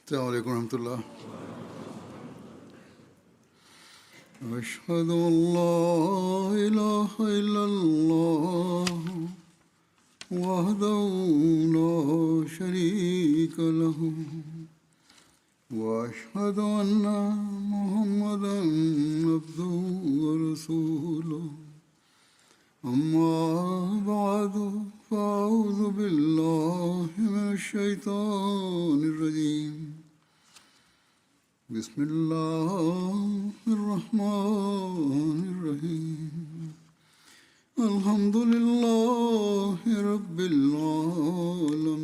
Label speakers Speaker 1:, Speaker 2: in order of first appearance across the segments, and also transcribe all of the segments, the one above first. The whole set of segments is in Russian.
Speaker 1: السلام عليكم ورحمة الله. أشهد أن لا إله إلا الله وحده لا شريك له وأشهد أن محمدا عبده ورسوله أما بعد فأعوذ بالله من الشيطان الرجيم بسم الله الرحمن الرحيم الحمد لله رب العالمين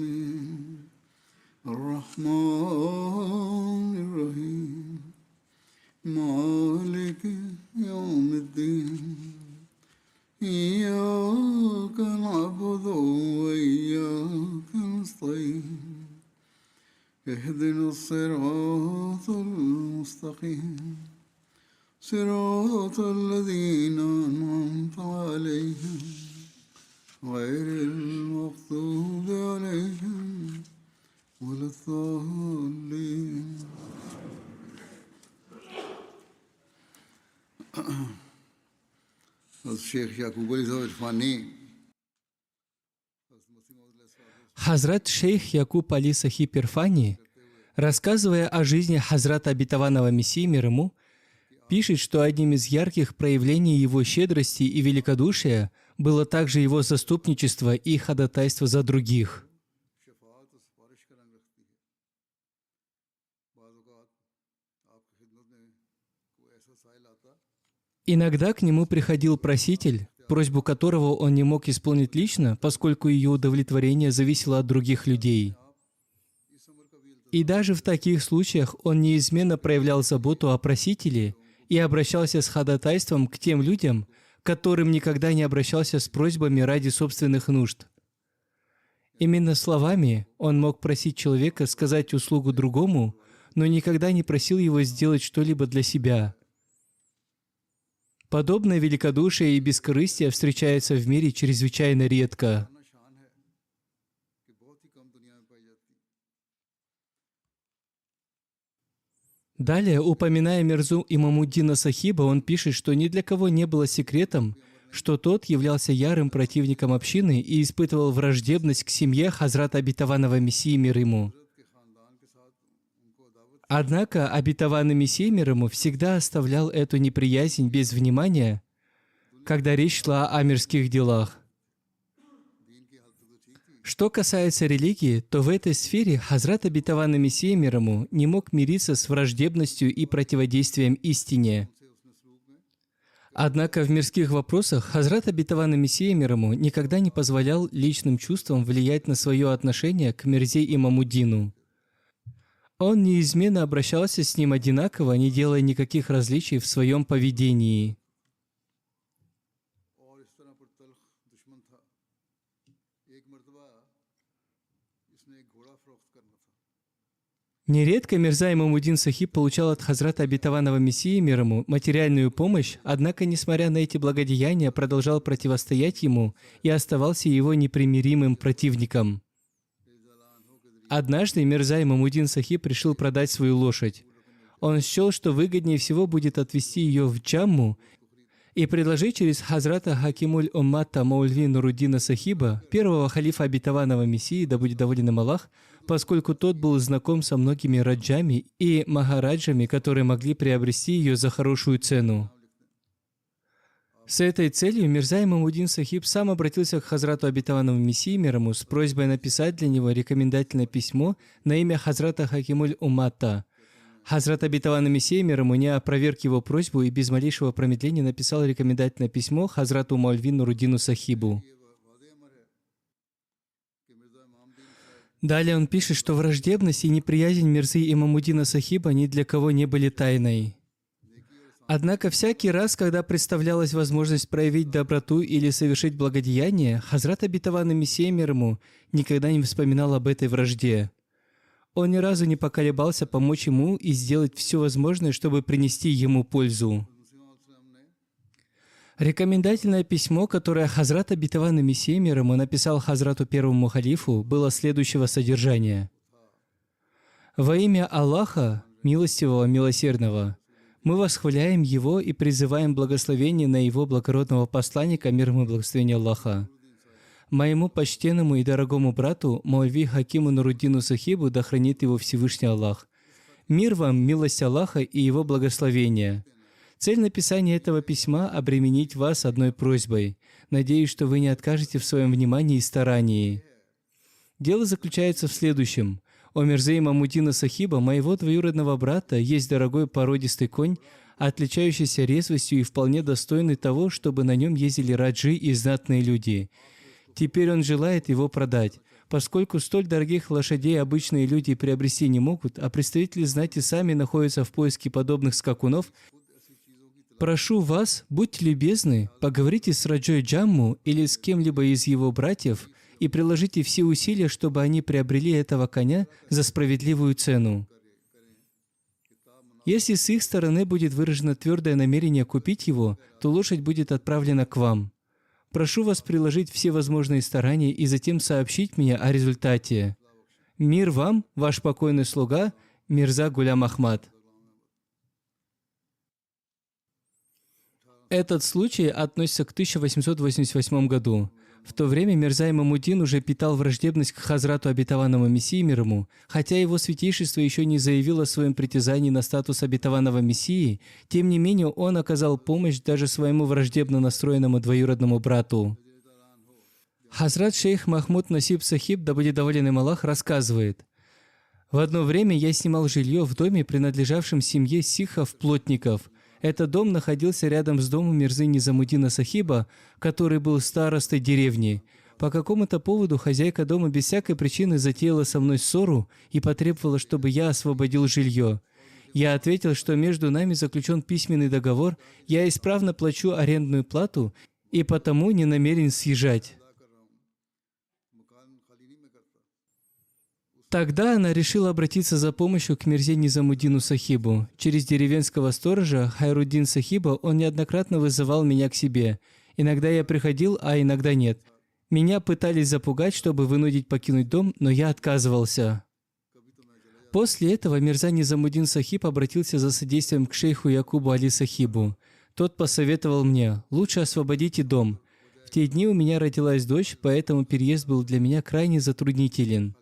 Speaker 1: الرحمن الرحيم مالك يوم الدين إياك نعبد وإياك نستعين اهدنا الصراط المستقيم صراط الذين أنعمت عليهم غير المغضوب عليهم ولا الضالين. الشيخ يعقوب علي صاحب الفاني
Speaker 2: Хазрат шейх Якуб Али Сахиб Ирфани, рассказывая о жизни Хазрата Обетованного Мессии мир ему, пишет, что одним из ярких проявлений его щедрости и великодушия было также его заступничество и ходатайство за других. Иногда к нему приходил проситель, просьбу которого он не мог исполнить лично, поскольку ее удовлетворение зависело от других людей. И даже в таких случаях он неизменно проявлял заботу о просителе и обращался с ходатайством к тем людям, к которым никогда не обращался с просьбами ради собственных нужд. Именно словами он мог просить человека сказать услугу другому, но никогда не просил его сделать что-либо для себя. Подобное великодушие и бескорыстие встречается в мире чрезвычайно редко. Далее, упоминая Мирзу Имамуддина Сахиба, он пишет, что ни для кого не было секретом, что тот являлся ярым противником общины и испытывал враждебность к семье Хазрата Обетованного Мессии мир ему. Однако Обетованный Мессия мир ему всегда оставлял эту неприязнь без внимания, когда речь шла о мирских делах. Что касается религии, то в этой сфере Хазрат Обетованный Мессия мир ему не мог мириться с враждебностью и противодействием истине. Однако в мирских вопросах Хазрат Обетованный Мессия мир ему никогда не позволял личным чувствам влиять на свое отношение к Мирзе Имамуддину. Он неизменно обращался с ним одинаково, не делая никаких различий в своем поведении. Нередко Мирза Имамуддин Сахиб получал от Хазрата Обетованного Мессии мир ему материальную помощь, однако, несмотря на эти благодеяния, продолжал противостоять ему и оставался его непримиримым противником. Однажды Мирза Имамуддин Сахиб решил продать свою лошадь. Он счел, что выгоднее всего будет отвезти ее в Джамму и предложить через Хазрата Хакимуль-Уммата Маульви Нуруддина Сахиба, первого халифа Обетованного Мессии, да будет доволен им Аллах, поскольку тот был знаком со многими раджами и махараджами, которые могли приобрести ее за хорошую цену. С этой целью Мирза Имамуддин Сахиб сам обратился к Хазрату Обетованному Мессии мир ему с просьбой написать для него рекомендательное письмо на имя Хазрата Хакимуль-Уммата. Хазрат Обетованный Мессия мир ему не опроверг его просьбу и без малейшего промедления написал рекомендательное письмо Хазрату Маульви Нуруддину Сахибу. Далее он пишет, что враждебность и неприязнь Мирзы Имамуддина Сахиба ни для кого не были тайной. Однако всякий раз, когда представлялась возможность проявить доброту или совершить благодеяние, Хазрат Обетованный Мессия мир ему никогда не вспоминал об этой вражде. Он ни разу не поколебался помочь ему и сделать все возможное, чтобы принести ему пользу. Рекомендательное письмо, которое Хазрат Обетованный Мессия мир ему написал Хазрату первому халифу, было следующего содержания. Во имя Аллаха, милостивого, милосердного, мы восхваляем Его и призываем благословение на Его благородного посланника, мир ему и благословение Аллаха. Моему почтенному и дорогому брату, Маульви Хакиму Нуруддину Сахибу, да хранит его Всевышний Аллах. Мир вам, милость Аллаха и Его благословение. Цель написания этого письма – обременить вас одной просьбой. Надеюсь, что вы не откажете в своем внимании и старании. Дело заключается в следующем. У Мирзы Имамуддина Сахиба, моего двоюродного брата, есть дорогой породистый конь, отличающийся резвостью и вполне достойный того, чтобы на нем ездили раджи и знатные люди. Теперь он желает его продать. Поскольку столь дорогих лошадей обычные люди приобрести не могут, а представители знати сами находятся в поиске подобных скакунов, прошу вас, будьте любезны, поговорите с Раджой Джамму или с кем-либо из его братьев и приложите все усилия, чтобы они приобрели этого коня за справедливую цену. Если с их стороны будет выражено твердое намерение купить его, то лошадь будет отправлена к вам. Прошу вас приложить все возможные старания и затем сообщить мне о результате. Мир вам, ваш покойный слуга, Мирза Гулям Ахмад. Этот случай относится к 1888 году. В то время Мирза Имамуддин уже питал враждебность к Хазрату Обетованному Мессии мир ему, хотя его святейшество еще не заявило о своем притязании на статус Обетованного Мессии, тем не менее он оказал помощь даже своему враждебно настроенному двоюродному брату. Хазрат шейх Махмуд Насиб Сахиб, да будет доволен им Аллах, рассказывает: «В одно время я снимал жилье в доме, принадлежавшем семье сикхов-плотников. Этот дом находился рядом с домом Мирзы Низамуддина Сахиба, который был старостой деревни. По какому-то поводу хозяйка дома без всякой причины затеяла со мной ссору и потребовала, чтобы я освободил жилье. Я ответил, что между нами заключен письменный договор, я исправно плачу арендную плату и потому не намерен съезжать. Тогда она решила обратиться за помощью к Мирзе Низамуддину Сахибу. Через деревенского сторожа Хайруддин Сахиба он неоднократно вызывал меня к себе. Иногда я приходил, а иногда нет. Меня пытались запугать, чтобы вынудить покинуть дом, но я отказывался. После этого Мирза Низамуддин Сахиб обратился за содействием к шейху Якубу Али Сахибу. Тот посоветовал мне: лучше освободите дом. В те дни у меня родилась дочь, поэтому переезд был для меня крайне затруднителен.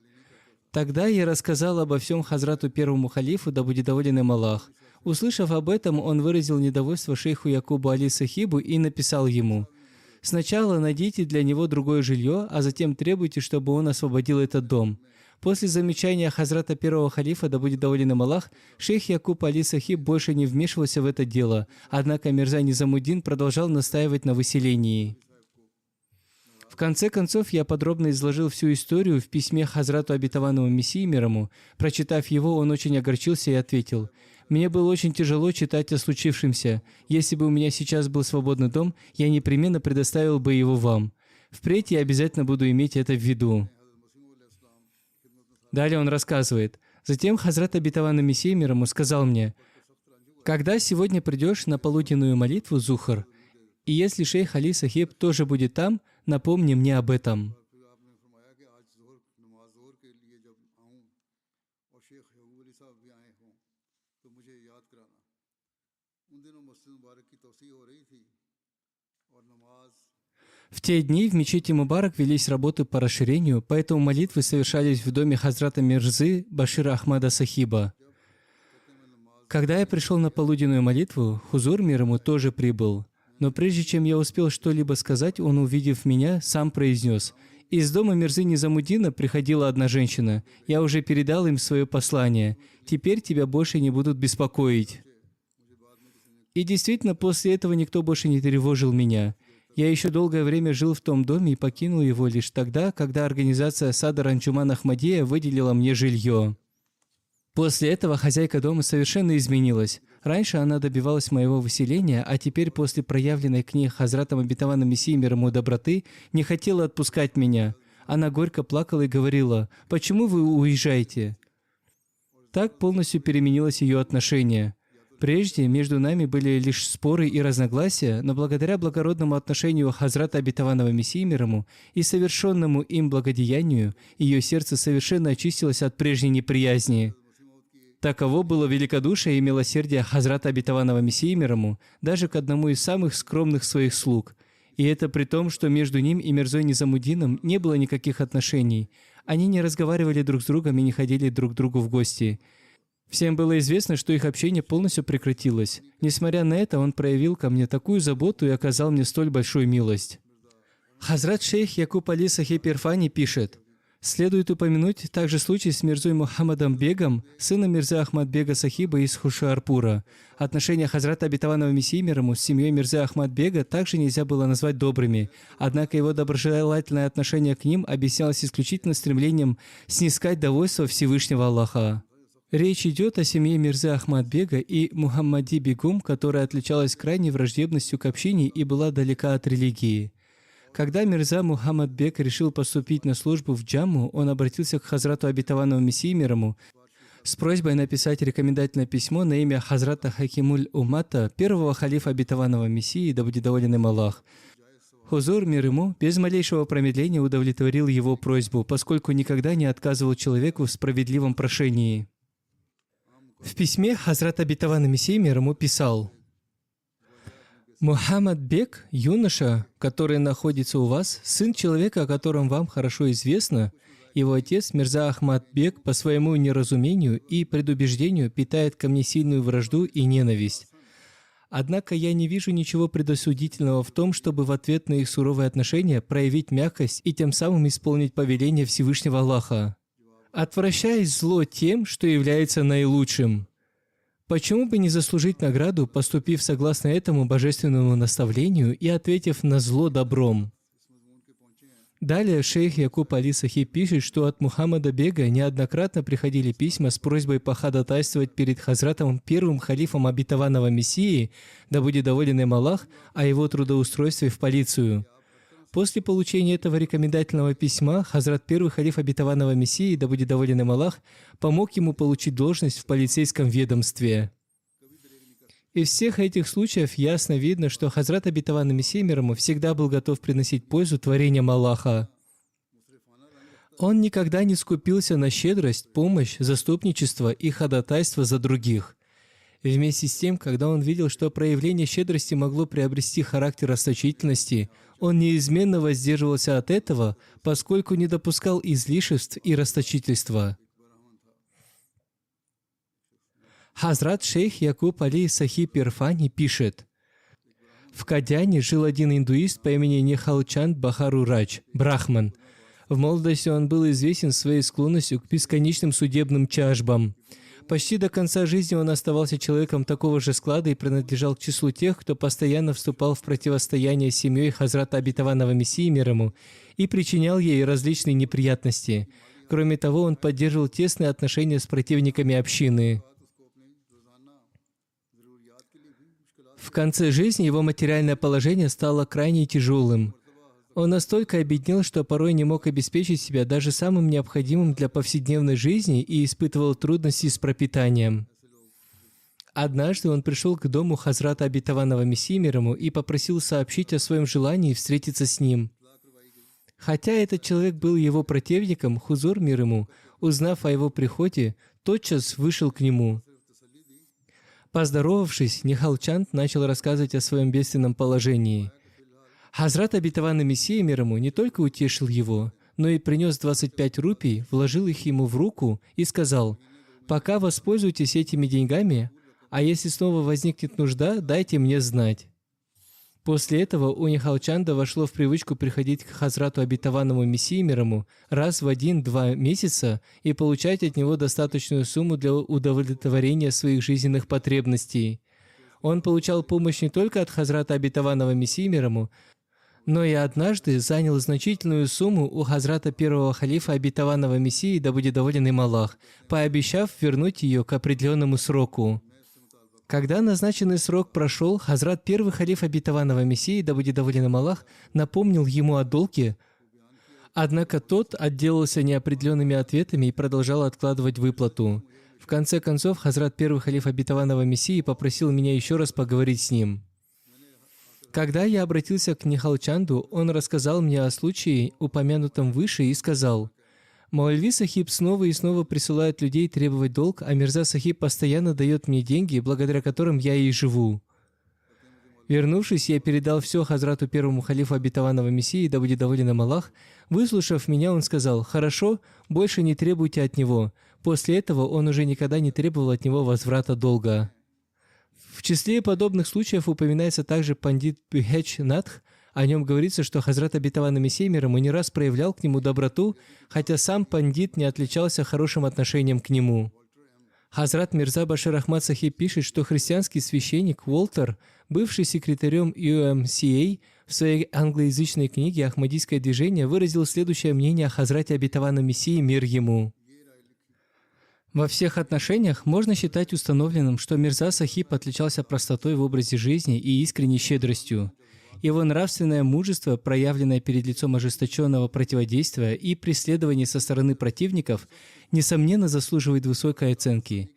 Speaker 2: Тогда я рассказал обо всем Хазрату первому халифу, да будет доволен им Аллах. Услышав об этом, он выразил недовольство шейху Якубу Али Сахибу и написал ему: «Сначала найдите для него другое жилье, а затем требуйте, чтобы он освободил этот дом». После замечания Хазрата первого халифа, да будет доволен им Аллах, шейх Якуб Али Сахиб больше не вмешивался в это дело, однако Мирза Низамуддин продолжал настаивать на выселении. В конце концов, я подробно изложил всю историю в письме Хазрату Обетованному Мессии мир ему. Прочитав его, он очень огорчился и ответил: «Мне было очень тяжело читать о случившемся. Если бы у меня сейчас был свободный дом, я непременно предоставил бы его вам. Впредь я обязательно буду иметь это в виду». Далее он рассказывает: «Затем Хазрат Обетованный Мессия мир ему сказал мне: когда сегодня придешь на полуденную молитву Зухр, и если шейх Али Сахиб тоже будет там, напомни мне об этом». В те дни в мечети Мубарак велись работы по расширению, поэтому молитвы совершались в доме Хазрата Мирзы Башира Ахмада Сахиба. Когда я пришел на полуденную молитву, Хузур мир ему тоже прибыл. Но прежде чем я успел что-либо сказать, он, увидев меня, сам произнес: «Из дома Мирзы Низамуддина приходила одна женщина. Я уже передал им свое послание. Теперь тебя больше не будут беспокоить». И действительно, после этого никто больше не тревожил меня. Я еще долгое время жил в том доме и покинул его лишь тогда, когда организация Садар Анджуман Ахмадия выделила мне жилье. После этого хозяйка дома совершенно изменилась. Раньше она добивалась моего выселения, а теперь после проявленной к ней Хазратом Обетованным Мессией мир ему доброты не хотела отпускать меня. Она горько плакала и говорила: «Почему вы уезжаете?» Так полностью переменилось ее отношение. Прежде между нами были лишь споры и разногласия, но благодаря благородному отношению Хазрата Обетованного Мессии мир ему и совершенному им благодеянию, ее сердце совершенно очистилось от прежней неприязни. Таково было великодушие и милосердие Хазрата Обетованного Мессии мир ему, даже к одному из самых скромных своих слуг. И это при том, что между ним и Мирзой Низамуддином не было никаких отношений. Они не разговаривали друг с другом и не ходили друг к другу в гости. Всем было известно, что их общение полностью прекратилось. Несмотря на это, он проявил ко мне такую заботу и оказал мне столь большую милость. Хазрат шейх Якуб Али Сахиб Ирфани пишет: следует упомянуть также случай с Мирзой Мухаммадом Бегом, сыном Мирзы Ахмад-бега Сахиба из Хушиарпура. Отношения Хазрата Обетованного Мессии мир ему с семьей Мирзы Ахмад-бега также нельзя было назвать добрыми, однако его доброжелательное отношение к ним объяснялось исключительно стремлением снискать довольство Всевышнего Аллаха. Речь идет о семье Мирзы Ахмад-бега и Мухаммади Бегум, которая отличалась крайней враждебностью к общине и была далека от религии. Когда Мирза Мухаммад Бег решил поступить на службу в Джамму, он обратился к Хазрату Обетованному Мессии мир ему с просьбой написать рекомендательное письмо на имя Хазрата Хакимуль Уммата, первого халифа Обетованного Мессии, да будет доволен им Аллах. Хузур мир ему без малейшего промедления удовлетворил его просьбу, поскольку никогда не отказывал человеку в справедливом прошении. В письме Хазрат Обетованный Мессия мир ему писал: «Мухаммад Бег, юноша, который находится у вас, сын человека, о котором вам хорошо известно, его отец Мирза Ахмад Бег по своему неразумению и предубеждению питает ко мне сильную вражду и ненависть. Однако я не вижу ничего предосудительного в том, чтобы в ответ на их суровые отношения проявить мягкость и тем самым исполнить повеление Всевышнего Аллаха, отвращая зло тем, что является наилучшим. Почему бы не заслужить награду, поступив согласно этому божественному наставлению и ответив на зло добром?» Далее шейх Якуб Али Сахиб пишет, что от Мухаммада Бега неоднократно приходили письма с просьбой походатайствовать перед Хазратом первым халифом Обетованного Мессии, да будет доволен им Аллах, о его трудоустройстве в полицию. После получения этого рекомендательного письма Хазрат первый халиф Обетованного Мессии, да будет доволен им Аллах, помог ему получить должность в полицейском ведомстве. Из всех этих случаев ясно видно, что Хазрат Обетованный Мессия мир ему всегда был готов приносить пользу творениям Аллаха. Он никогда не скупился на щедрость, помощь, заступничество и ходатайство за других. И вместе с тем, когда он видел, что проявление щедрости могло приобрести характер расточительности, он неизменно воздерживался от этого, поскольку не допускал излишеств и расточительства. Хазрат шейх Якуб Али Сахиб Ирфани пишет: в Кадяне жил один индуист по имени Нихалчанд Бахарурадж, брахман. В молодости он был известен своей склонностью к бесконечным судебным тяжбам. Почти до конца жизни он оставался человеком такого же склада и принадлежал к числу тех, кто постоянно вступал в противостояние с семьей Хазрата Обетованного Мессии мир ему и причинял ей различные неприятности. Кроме того, он поддерживал тесные отношения с противниками общины. В конце жизни его материальное положение стало крайне тяжелым. Он настолько обеднел, что порой не мог обеспечить себя даже самым необходимым для повседневной жизни и испытывал трудности с пропитанием. Однажды он пришел к дому Хазрата Обетованного Мессии мир ему и попросил сообщить о своем желании встретиться с ним. Хотя этот человек был его противником, Хузур мир ему, узнав о его приходе, тотчас вышел к нему. Поздоровавшись, Нихалчанд начал рассказывать о своем бедственном положении. Хазрат Обетованный Мессия мир ему не только утешил его, но и принес 25 рупий, вложил их ему в руку и сказал: «Пока воспользуйтесь этими деньгами, а если снова возникнет нужда, дайте мне знать». После этого у Нихалчанда вошло в привычку приходить к Хазрату Обетованному Мессии мир ему раз в 1-2 месяца и получать от него достаточную сумму для удовлетворения своих жизненных потребностей. Он получал помощь не только от Хазрата Обетованного Мессии мир ему, но и однажды занял значительную сумму у Хазрата первого халифа Обетованного Мессии, да будет доволен им Аллах, пообещав вернуть ее к определенному сроку. Когда назначенный срок прошел, Хазрат первый халиф Обетованного Мессии, да будет доволен им Аллах, напомнил ему о долге, однако тот отделался неопределенными ответами и продолжал откладывать выплату. В конце концов, Хазрат первый халиф Обетованного Мессии попросил меня еще раз поговорить с ним. Когда я обратился к Нихалчанду, он рассказал мне о случае, упомянутом выше, и сказал: Маульви Сахиб снова и снова присылает людей требовать долг, а Мирза Сахиб постоянно дает мне деньги, благодаря которым я и живу. Вернувшись, я передал все Хазрату первому халифу обетованного Мессии, да будет доволен им Аллах. Выслушав меня, он сказал: «Хорошо, больше не требуйте от него». После этого он уже никогда не требовал от него возврата долга. В числе подобных случаев упоминается также пандит Бхедж Надх. О нем говорится, что Хазрат обетованный Мессия мир ему не раз проявлял к нему доброту, хотя сам пандит не отличался хорошим отношением к нему. Хазрат Мирза Башир Ахмад Сахиб пишет, что христианский священник Уолтер, бывший секретарем UMCA, в своей англоязычной книге «Ахмадийское движение» выразил следующее мнение о Хазрате обетованном Мессии мир ему. Во всех отношениях можно считать установленным, что Мирза Сахиб отличался простотой в образе жизни и искренней щедростью. Его нравственное мужество, проявленное перед лицом ожесточенного противодействия и преследования со стороны противников, несомненно заслуживает высокой оценки.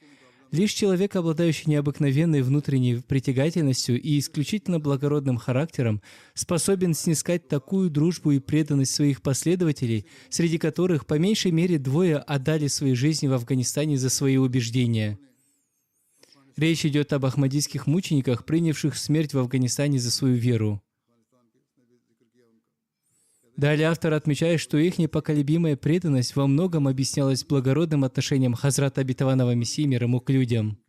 Speaker 2: Лишь человек, обладающий необыкновенной внутренней притягательностью и исключительно благородным характером, способен снискать такую дружбу и преданность своих последователей, среди которых по меньшей мере 2 отдали свои жизни в Афганистане за свои убеждения. Речь идет об ахмадийских мучениках, принявших смерть в Афганистане за свою веру. Далее автор отмечает, что их непоколебимая преданность во многом объяснялась благородным отношением Хазрата обетованного Мессии мир ему к людям.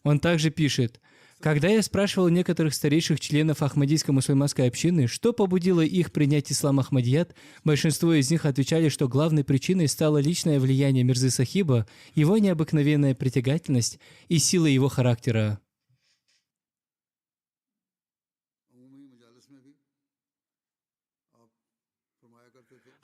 Speaker 2: Он также пишет: «Когда я спрашивал некоторых старейших членов Ахмадийской мусульманской общины, что побудило их принять ислам Ахмадият, большинство из них отвечали, что главной причиной стало личное влияние Мирзы Сахиба, его необыкновенная притягательность и сила его характера».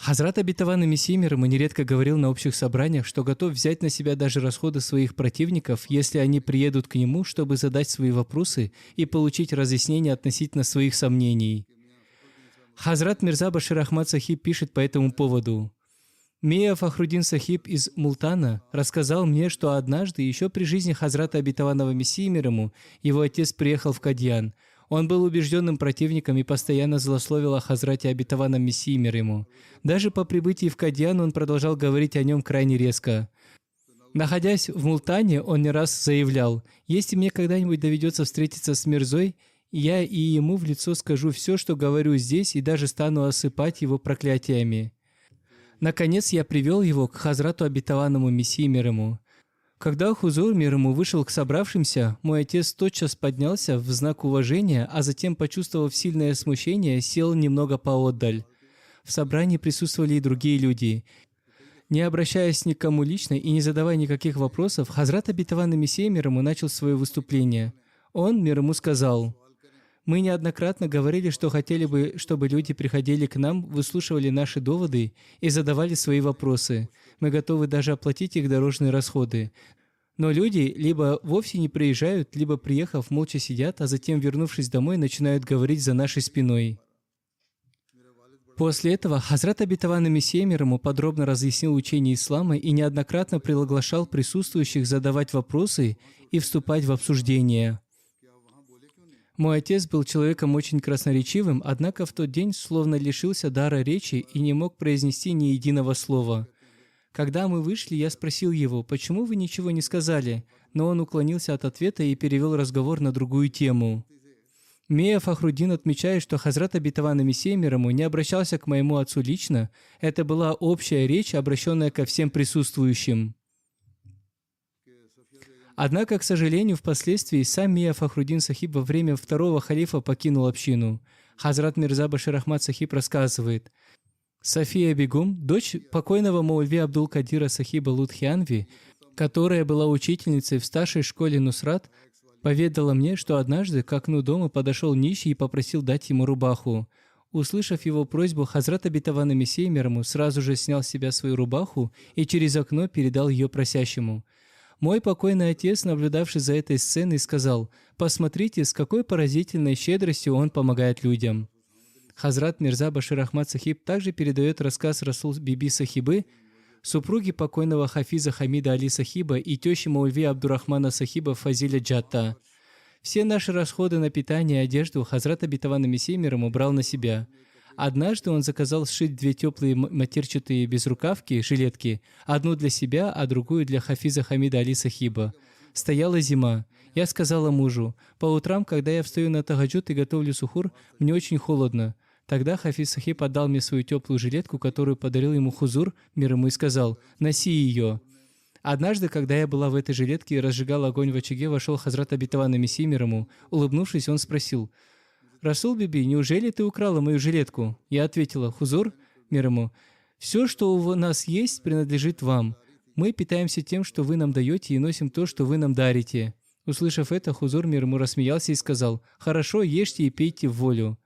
Speaker 2: Хазрат обетованный Мессия мир ему нередко говорил на общих собраниях, что готов взять на себя даже расходы своих противников, если они приедут к нему, чтобы задать свои вопросы и получить разъяснение относительно своих сомнений. Хазрат Мирза Башир Ахмад Сахиб пишет по этому поводу: «Мия Фахруддин Сахиб из Мултана рассказал мне, что однажды, еще при жизни Хазрата обетованного Мессии мир ему, его отец приехал в Кадьян. Он был убежденным противником и постоянно злословил о Хазрате обетованном Мессии мир ему. Даже по прибытии в Кадьян он продолжал говорить о нем крайне резко. Находясь в Мултане, он не раз заявлял: «Если мне когда-нибудь доведется встретиться с Мирзой, я и ему в лицо скажу все, что говорю здесь, и даже стану осыпать его проклятиями». Наконец, я привел его к Хазрату обетованному Мессии мир ему. Когда Хузур мир ему вышел к собравшимся, мой отец тотчас поднялся в знак уважения, а затем, почувствовав сильное смущение, сел немного поотдаль. В собрании присутствовали и другие люди. Не обращаясь ни к кому лично и не задавая никаких вопросов, Хазрат обетованный Мессия мир ему начал свое выступление. Он, мир ему, сказал: «Мы неоднократно говорили, что хотели бы, чтобы люди приходили к нам, выслушивали наши доводы и задавали свои вопросы. Мы готовы даже оплатить их дорожные расходы. Но люди либо вовсе не приезжают, либо, приехав, молча сидят, а затем, вернувшись домой, начинают говорить за нашей спиной». После этого Хазрат обетованный Мессия мир ему подробно разъяснил учение ислама и неоднократно приглашал присутствующих задавать вопросы и вступать в обсуждение. Мой отец был человеком очень красноречивым, однако в тот день словно лишился дара речи и не мог произнести ни единого слова. Когда мы вышли, я спросил его: «Почему вы ничего не сказали?» Но он уклонился от ответа и перевел разговор на другую тему. Мия Фахруддин отмечает, что Хазрат обетованный Мессия мир ему не обращался к моему отцу лично. Это была общая речь, обращенная ко всем присутствующим. Однако, к сожалению, впоследствии сам Мия Фахруддин Сахиб во время второго халифа покинул общину. Хазрат Мирза Башир Ахмад Сахиб рассказывает: София Бегум, дочь покойного Маульви Абдул-Кадира Сахиба Лудхианви, которая была учительницей в старшей школе Нусрат, поведала мне, что однажды к окну дома подошел нищий и попросил дать ему рубаху. Услышав его просьбу, Хазрат обетованный Мессия мир ему сразу же снял с себя свою рубаху и через окно передал ее просящему. Мой покойный отец, наблюдавший за этой сценой, сказал: «Посмотрите, с какой поразительной щедростью он помогает людям». Хазрат Мирза Башир Ахмад Сахиб также передает рассказ Расул Биби Сахибы, супруги покойного Хафиза Хамида Али Сахиба и тещи Маульви Абдурахмана Сахиба Фазиля Джатта. Все наши расходы на питание и одежду Хазрат обетованный Мессия мир ему брал на себя. Однажды он заказал сшить 2 теплые матерчатые безрукавки, жилетки, одну для себя, а другую для Хафиза Хамида Али Сахиба. Стояла зима. Я сказала мужу: по утрам, когда я встаю на тагаджуд и готовлю сухур, мне очень холодно. Тогда Хафиз Сахиб отдал мне свою теплую жилетку, которую подарил ему Хузур, мир ему, и сказал: носи ее. Однажды, когда я была в этой жилетке и разжигала огонь в очаге, вошел Хазрат Обетованный Мессия, мир ему. Улыбнувшись, он спросил: «Расул Биби, неужели ты украла мою жилетку?» Я ответила: «Хузур, мир ему, все, что у нас есть, принадлежит вам. Мы питаемся тем, что вы нам даете, и носим то, что вы нам дарите». Услышав это, Хузур, мир ему, рассмеялся и сказал: «Хорошо, ешьте и пейте в волю».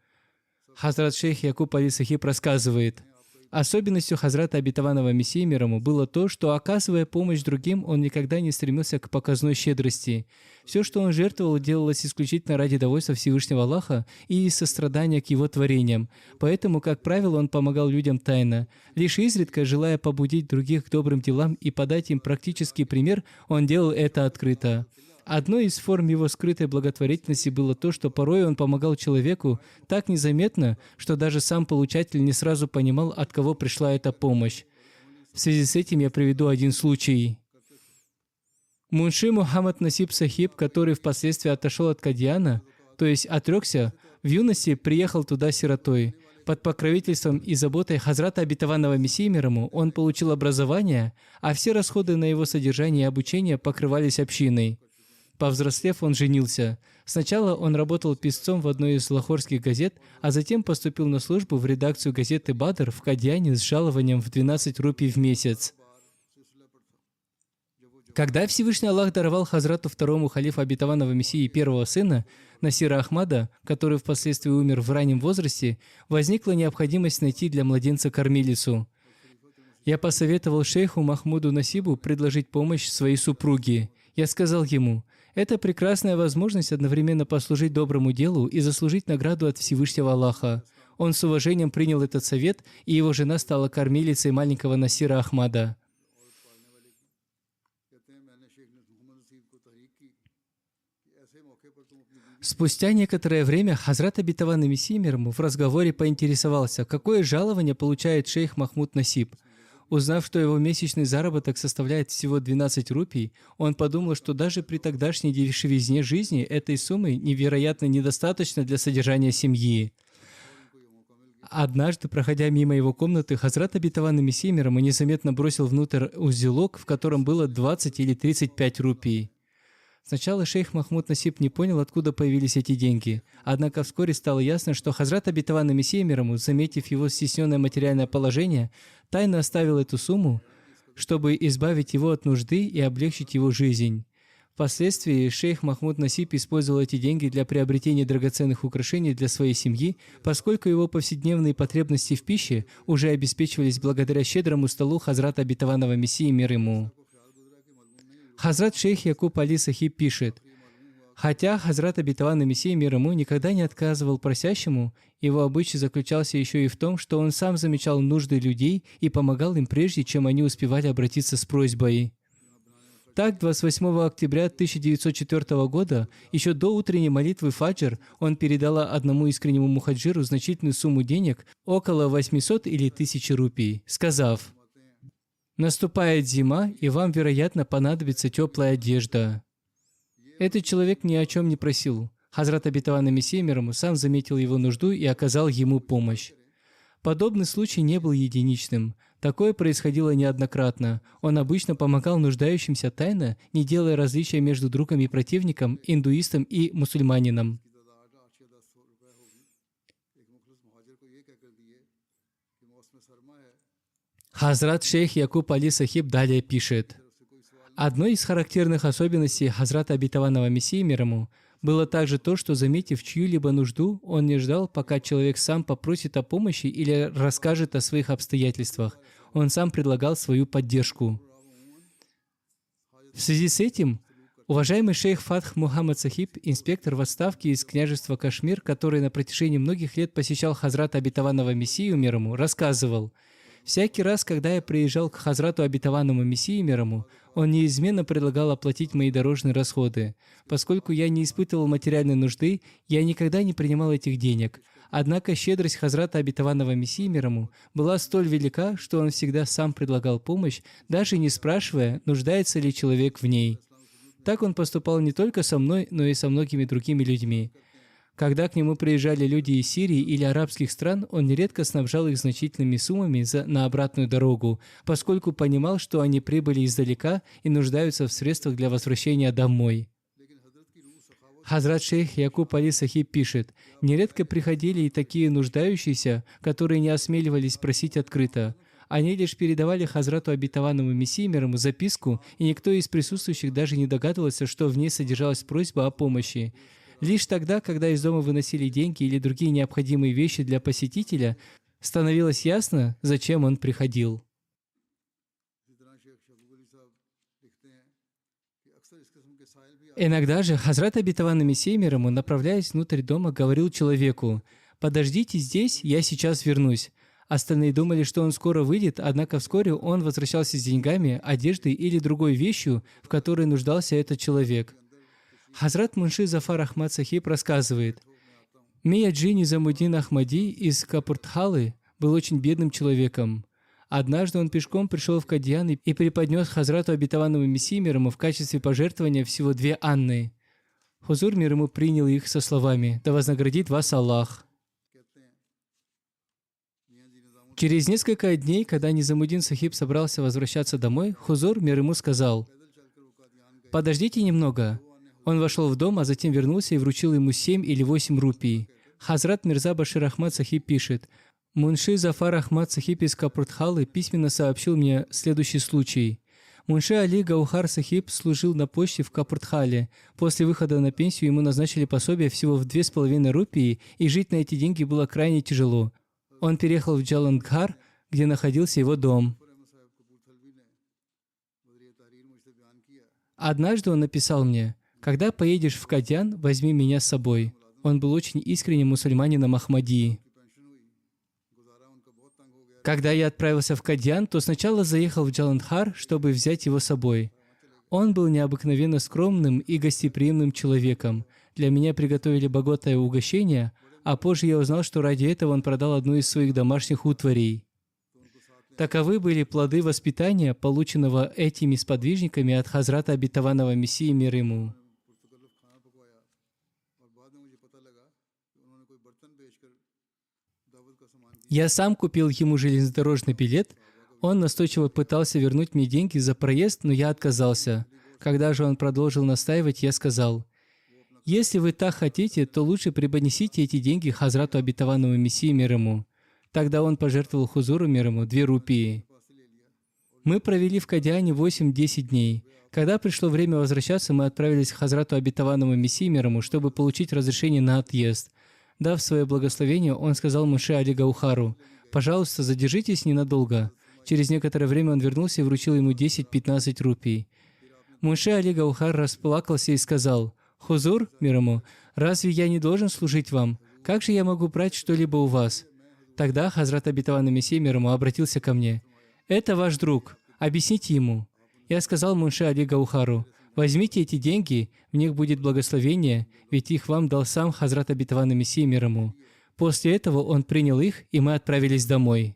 Speaker 2: Хазрат шейх Якуб Али Сахиб рассказывает: особенностью Хазрата Обетованного Мессии, мир ему, было то, что, оказывая помощь другим, он никогда не стремился к показной щедрости. Все, что он жертвовал, делалось исключительно ради довольства Всевышнего Аллаха и из сострадания к его творениям. Поэтому, как правило, он помогал людям тайно. Лишь изредка, желая побудить других к добрым делам и подать им практический пример, он делал это открыто. Одной из форм его скрытой благотворительности было то, что порой он помогал человеку так незаметно, что даже сам получатель не сразу понимал, от кого пришла эта помощь. В связи с этим я приведу один случай. Мунши Мухаммад Насиб Сахиб, который впоследствии отошел от Кадьяна, то есть отрекся, в юности приехал туда сиротой. Под покровительством и заботой Хазрата Обетованного Мессии, мир ему, он получил образование, а все расходы на его содержание и обучение покрывались общиной. Повзрослев, он женился. Сначала он работал писцом в одной из лахорских газет, а затем поступил на службу в редакцию газеты «Бадр» в Кадьяне с жалованием в 12 рупий в месяц. Когда Всевышний Аллах даровал Хазрату второму халифу Обетованного Мессии первого сына, Насира Ахмада, который впоследствии умер в раннем возрасте, возникла необходимость найти для младенца кормилицу. Я посоветовал шейху Махмуду Насибу предложить помощь своей супруге. Я сказал ему: это прекрасная возможность одновременно послужить доброму делу и заслужить награду от Всевышнего Аллаха. Он с уважением принял этот совет, и его жена стала кормилицей маленького Насира Ахмада. Спустя некоторое время Хазрат Обетованный Мессия, мир ему, в разговоре поинтересовался, какое жалование получает шейх Махмуд Насиб. Узнав, что его месячный заработок составляет всего 12 рупий, он подумал, что даже при тогдашней дешевизне жизни этой суммы невероятно недостаточно для содержания семьи. Однажды, проходя мимо его комнаты, Хазрат Обетованный Мессия, мир ему, незаметно бросил внутрь узелок, в котором было 20 или 35 рупий. Сначала шейх Махмуд Насиб не понял, откуда появились эти деньги. Однако вскоре стало ясно, что Хазрат Обетованный Мессия, мир ему, заметив его стесненное материальное положение, тайно оставил эту сумму, чтобы избавить его от нужды и облегчить его жизнь. Впоследствии шейх Махмуд Насиб использовал эти деньги для приобретения драгоценных украшений для своей семьи, поскольку его повседневные потребности в пище уже обеспечивались благодаря щедрому столу Хазрата Обетованного Мессии, мир ему. Хазрат шейх Якуб Али Сахиб пишет: хотя Хазрат Обетованный Мессия, мир ему, никогда не отказывал просящему, его обычай заключался еще и в том, что он сам замечал нужды людей и помогал им прежде, чем они успевали обратиться с просьбой. Так, 28 октября 1904 года, еще до утренней молитвы Фаджр, он передал одному искреннему мухаджиру значительную сумму денег, около 800 или 1000 рупий, сказав: «Наступает зима, и вам, вероятно, понадобится теплая одежда». Этот человек ни о чем не просил. Хазрат Обетованный Мессия, мир ему, сам заметил его нужду и оказал ему помощь. Подобный случай не был единичным. Такое происходило неоднократно. Он обычно помогал нуждающимся тайно, не делая различия между другом и противником, индуистом и мусульманином. Хазрат шейх Якуб Али Сахиб далее пишет: одной из характерных особенностей Хазрата Обетованного Мессии, мир ему, было также то, что, заметив чью-либо нужду, он не ждал, пока человек сам попросит о помощи или расскажет о своих обстоятельствах. Он сам предлагал свою поддержку. В связи с этим, уважаемый шейх Фатх Мухаммад Сахиб, инспектор в отставке из княжества Кашмир, который на протяжении многих лет посещал Хазрата Обетованного Мессию, мир ему, рассказывал: Всякий раз, когда я приезжал к Хазрату Обетованному Мессии мир ему, он неизменно предлагал оплатить мои дорожные расходы. Поскольку я не испытывал материальной нужды, я никогда не принимал этих денег. Однако щедрость Хазрата Обетованного Мессии мир ему была столь велика, что он всегда сам предлагал помощь, даже не спрашивая, нуждается ли человек в ней. Так он поступал не только со мной, но и со многими другими людьми. Когда к нему приезжали люди из Сирии или арабских стран, он нередко снабжал их значительными суммами на обратную дорогу, поскольку понимал, что они прибыли издалека и нуждаются в средствах для возвращения домой. Хазрат шейх Якуб Али Сахиб пишет: «Нередко приходили и такие нуждающиеся, которые не осмеливались просить открыто. Они лишь передавали Хазрату Обетованному Мессии мир ему записку, и никто из присутствующих даже не догадывался, что в ней содержалась просьба о помощи. Лишь тогда, когда из дома выносили деньги или другие необходимые вещи для посетителя, становилось ясно, зачем он приходил». Иногда же Хазрат Обетованный Мессия мир ему, направляясь внутрь дома, говорил человеку: «Подождите здесь, я сейчас вернусь». Остальные думали, что он скоро выйдет, однако вскоре он возвращался с деньгами, одеждой или другой вещью, в которой нуждался этот человек. Хазрат Мунши Зафар Ахмад Сахиб рассказывает: «Мияджи Низамуддин Ахмади из Капуртхалы был очень бедным человеком. Однажды он пешком пришел в Кадьян и преподнес Хазрату Обетованному Мессии мир ему в качестве пожертвования всего 2 анны. Хузур мир ему принял их со словами: «Да вознаградит вас Аллах». Через несколько дней, когда Низамуддин Сахиб собрался возвращаться домой, Хузур мир ему сказал: «Подождите немного». Он вошел в дом, а затем вернулся и вручил ему 7 или 8 рупий. Хазрат Мирза Башир Ахмад Сахиб пишет: «Мунши Зафар Ахмад Сахиб из Капуртхалы письменно сообщил мне следующий случай. Мунши Али Гаухар Сахиб служил на почте в Капуртхале. После выхода на пенсию ему назначили пособие всего в 2,5 рупии, и жить на эти деньги было крайне тяжело. Он переехал в Джаландхар, где находился его дом. Однажды он написал мне: «Когда поедешь в Кадьян, возьми меня с собой». Он был очень искренним мусульманином Ахмадии. Когда я отправился в Кадьян, то сначала заехал в Джаландхар, чтобы взять его с собой. Он был необыкновенно скромным и гостеприимным человеком. Для меня приготовили богатое угощение, а позже я узнал, что ради этого он продал одну из своих домашних утварей. Таковы были плоды воспитания, полученного этими сподвижниками от Хазрата Обетованного Мессии мир ему. Я сам купил ему железнодорожный билет. Он настойчиво пытался вернуть мне деньги за проезд, но я отказался. Когда же он продолжил настаивать, я сказал: «Если вы так хотите, то лучше преподнесите эти деньги Хазрату Обетованному Мессии мир ему». Тогда он пожертвовал Хузуру мир ему 2 рупии. Мы провели в Кадьяне 8-10 дней. Когда пришло время возвращаться, мы отправились к Хазрату Обетованному Мессии мир ему, чтобы получить разрешение на отъезд. Дав свое благословение, он сказал Мунши Али Гаухару: «Пожалуйста, задержитесь ненадолго». Через некоторое время он вернулся и вручил ему 10-15 рупий. Мунши Али Гаухар расплакался и сказал: «Хузур, мир ему, разве я не должен служить вам? Как же я могу брать что-либо у вас?» Тогда Хазрат Обетованный Мессия мир ему обратился ко мне: «Это ваш друг, объясните ему». Я сказал Мунши Али Гаухару: «Возьмите эти деньги, в них будет благословение, ведь их вам дал сам Хазрат Обетованный Мессия мир ему». После этого он принял их, и мы отправились домой.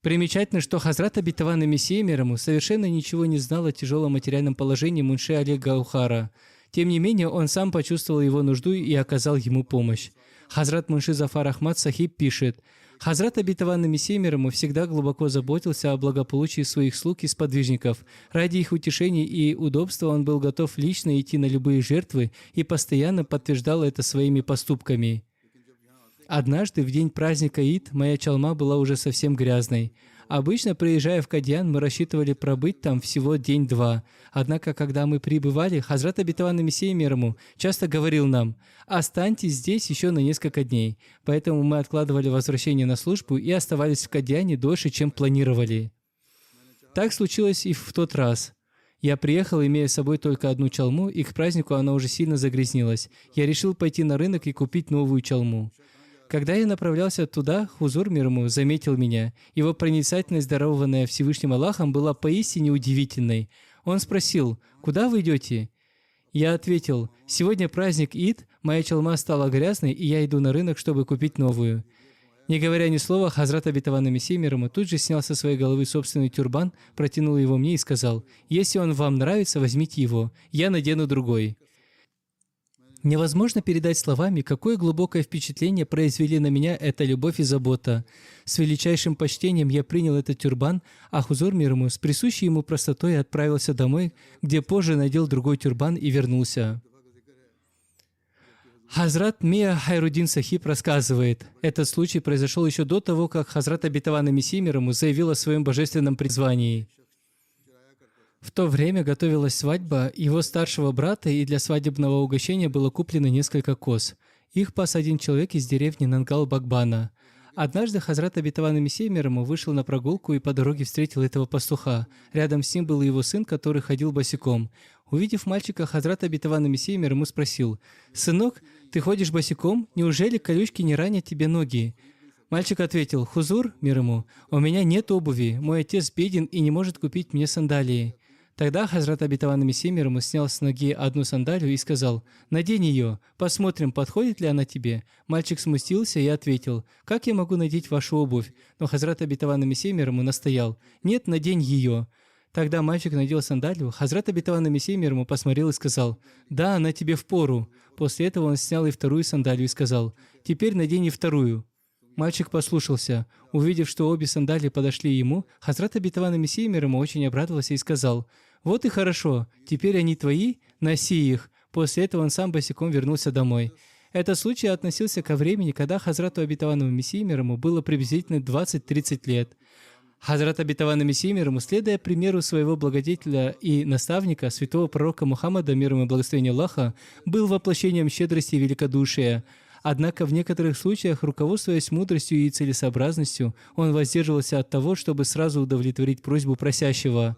Speaker 2: Примечательно, что Хазрат Обетованный Мессия мир ему совершенно ничего не знал о тяжелом материальном положении Мунши Али Гаухара. Тем не менее, он сам почувствовал его нужду и оказал ему помощь. Хазрат Мунши Зафар Ахмад Сахиб пишет: «Хазрат Обетованный Мессия мир ему всегда глубоко заботился о благополучии своих слуг и сподвижников. Ради их утешения и удобства он был готов лично идти на любые жертвы и постоянно подтверждал это своими поступками. Однажды, в день праздника Ид, моя чалма была уже совсем грязной. Обычно, приезжая в Кадьян, мы рассчитывали пробыть там всего день-два. Однако, когда мы прибывали, Хазрат Обетованный Мессия мир ему часто говорил нам: «Останьтесь здесь еще на несколько дней». Поэтому мы откладывали возвращение на службу и оставались в Кадьяне дольше, чем планировали. Так случилось и в тот раз. Я приехал, имея с собой только одну чалму, и к празднику она уже сильно загрязнилась. Я решил пойти на рынок и купить новую чалму. Когда я направлялся туда, Хузур мир ему заметил меня. Его проницательность, дарованная Всевышним Аллахом, была поистине удивительной. Он спросил: «Куда вы идете?» Я ответил: «Сегодня праздник Ид, моя чалма стала грязной, и я иду на рынок, чтобы купить новую». Не говоря ни слова, Хазрат обетованный Мессия мир ему тут же снял со своей головы собственный тюрбан, протянул его мне и сказал: «Если он вам нравится, возьмите его, я надену другой». Невозможно передать словами, какое глубокое впечатление произвели на меня эта любовь и забота. С величайшим почтением я принял этот тюрбан, а Хузур мир ему с присущей ему простотой отправился домой, где позже надел другой тюрбан и вернулся. Хазрат Мия Хайруддин Сахиб рассказывает, этот случай произошел еще до того, как Хазрат обетованный Мессия мир ему заявил о своем божественном призвании. В то время готовилась свадьба его старшего брата, и для свадебного угощения было куплено несколько коз. Их пас один человек из деревни Нангал-Багбана. Однажды Хазрат обетованный Мессия мир ему вышел на прогулку и по дороге встретил этого пастуха. Рядом с ним был его сын, который ходил босиком. Увидев мальчика, Хазрат обетованный Мессия мир ему спросил: «Сынок, ты ходишь босиком? Неужели колючки не ранят тебе ноги?» Мальчик ответил: «Хузур мир ему, у меня нет обуви, мой отец беден и не может купить мне сандалии». Тогда Хазрат обетованный Мессия мир ему снял с ноги одну сандалию и сказал: «Надень ее, посмотрим, подходит ли она тебе». Мальчик смутился и ответил: «Как я могу надеть вашу обувь?» Но Хазрат обетованный Мессия мир ему настоял: «Нет, надень ее». Тогда мальчик надел сандалию. Хазрат обетованный Мессия мир ему посмотрел и сказал: «Да, она тебе впору». После этого он снял и вторую сандалию и сказал: «Теперь надень и вторую». Мальчик послушался. Увидев, что обе сандалии подошли ему, Хазрат обетованный Мессия мир ему очень обрадовался и сказал: «Вот и хорошо, теперь они твои, носи их». После этого он сам босиком вернулся домой. Этот случай относился ко времени, когда Хазрату обетованному Мессии мир ему было приблизительно 20-30 лет. Хазрат обетованный Мессия мир ему, следуя примеру своего благодетеля и наставника, святого пророка Мухаммада, мир ему и благословение Аллаха, был воплощением щедрости и великодушия. Однако в некоторых случаях, руководствуясь мудростью и целесообразностью, он воздерживался от того, чтобы сразу удовлетворить просьбу просящего.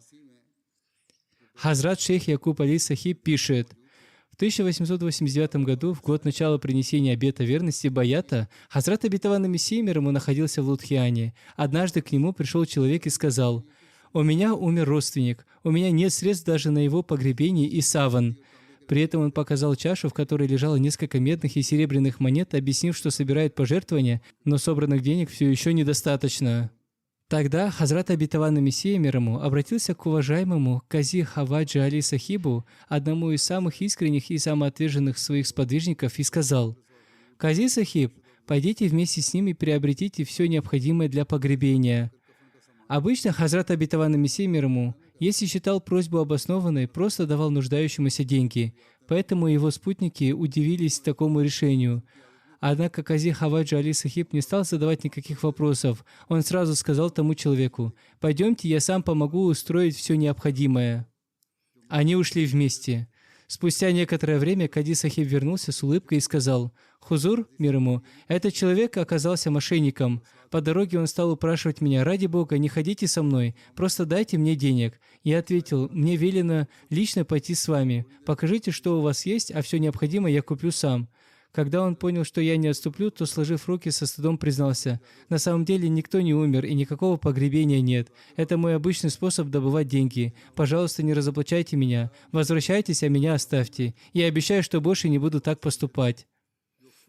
Speaker 2: Хазрат шейх Якуб Али Сахиб пишет: в 1889 году, в год начала принесения обета верности Баята, Хазрат обетованный Мессия мир ему находился в Лудхияне. Однажды к нему пришел человек и сказал: «У меня умер родственник, у меня нет средств даже на его погребение и саван». При этом он показал чашу, в которой лежало несколько медных и серебряных монет, объяснив, что собирает пожертвования, но собранных денег все еще недостаточно. Тогда Хазрат обетованный Мессия мир ему обратился к уважаемому Кази Хаваджи Али Сахибу, одному из самых искренних и самоотверженных своих сподвижников, и сказал: «Кази Сахиб, пойдите вместе с ними и приобретите все необходимое для погребения». Обычно Хазрат обетованный Мессия мир ему, если считал просьбу обоснованной, просто давал нуждающемуся деньги, поэтому его спутники удивились такому решению. Однако Кази Хаваджи Али Сахиб не стал задавать никаких вопросов. Он сразу сказал тому человеку: «Пойдемте, я сам помогу устроить все необходимое». Они ушли вместе. Спустя некоторое время Кази Сахиб вернулся с улыбкой и сказал: «Хузур мир ему, этот человек оказался мошенником. По дороге он стал упрашивать меня: ради Бога, не ходите со мной, просто дайте мне денег». Я ответил: «Мне велено лично пойти с вами. Покажите, что у вас есть, а все необходимое я куплю сам». Когда он понял, что я не отступлю, то, сложив руки, со стыдом признался: «На самом деле никто не умер и никакого погребения нет. Это мой обычный способ добывать деньги. Пожалуйста, не разоблачайте меня. Возвращайтесь, а меня оставьте. Я обещаю, что больше не буду так поступать».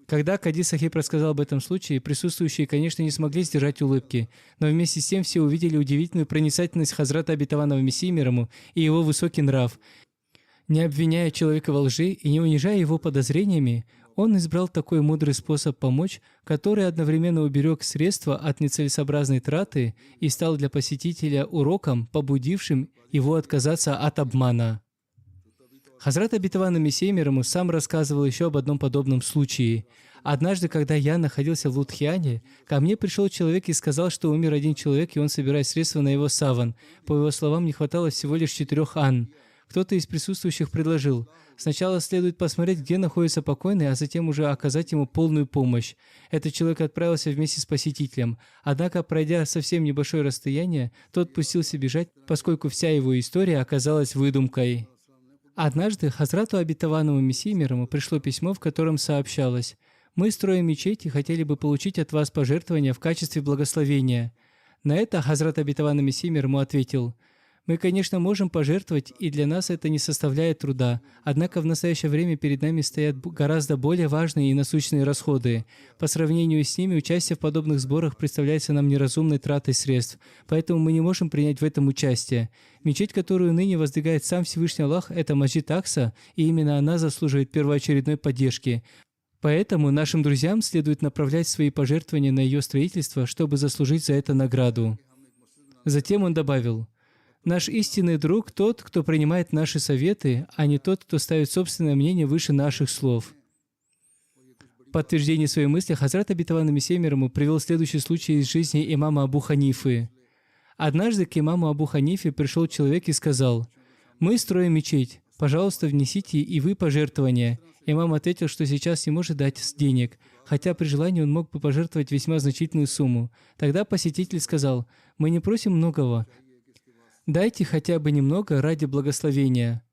Speaker 2: Когда Кази Сахиб рассказал об этом случае, присутствующие, конечно, не смогли сдержать улыбки, но вместе с тем все увидели удивительную проницательность Хазрата обетованного Мессии мир ему и его высокий нрав. Не обвиняя человека во лжи и не унижая его подозрениями, он избрал такой мудрый способ помочь, который одновременно уберег средства от нецелесообразной траты и стал для посетителя уроком, побудившим его отказаться от обмана. Хазрат обетованный Мессия мир ему сам рассказывал еще об одном подобном случае. Однажды, когда я находился в Лудхияне, ко мне пришел человек и сказал, что умер один человек, и он собирает средства на его саван. По его словам, не хватало всего лишь 4 ан. Кто-то из присутствующих предложил: сначала следует посмотреть, где находится покойный, а затем уже оказать ему полную помощь. Этот человек отправился вместе с посетителем. Однако, пройдя совсем небольшое расстояние, тот пустился бежать, поскольку вся его история оказалась выдумкой. Однажды Хазрату обетованному Мессии мир ему пришло письмо, в котором сообщалось: Мы строим мечеть и хотели бы получить от вас пожертвования в качестве благословения». На это Хазрат Обетованный Мессия мир ему ответил: «Мы, конечно, можем пожертвовать, и для нас это не составляет труда. Однако в настоящее время перед нами стоят гораздо более важные и насущные расходы. По сравнению с ними, участие в подобных сборах представляется нам неразумной тратой средств, поэтому мы не можем принять в этом участие. Мечеть, которую ныне воздвигает сам Всевышний Аллах, это Масджид Акса, и именно она заслуживает первоочередной поддержки. Поэтому нашим друзьям следует направлять свои пожертвования на ее строительство, чтобы заслужить за это награду». Затем он добавил: «Наш истинный друг тот, кто принимает наши советы, а не тот, кто ставит собственное мнение выше наших слов». В подтверждение своей мысли Хазрат Обетованный Мессия мир ему привел следующий случай из жизни имама Абу Ханифы. Однажды к имаму Абу Ханифе пришел человек и сказал: «Мы строим мечеть. Пожалуйста, внесите и вы пожертвования». Имам ответил, что сейчас не может дать денег, хотя при желании он мог бы пожертвовать весьма значительную сумму. Тогда посетитель сказал: «Мы не просим многого. Дайте хотя бы немного ради благословения».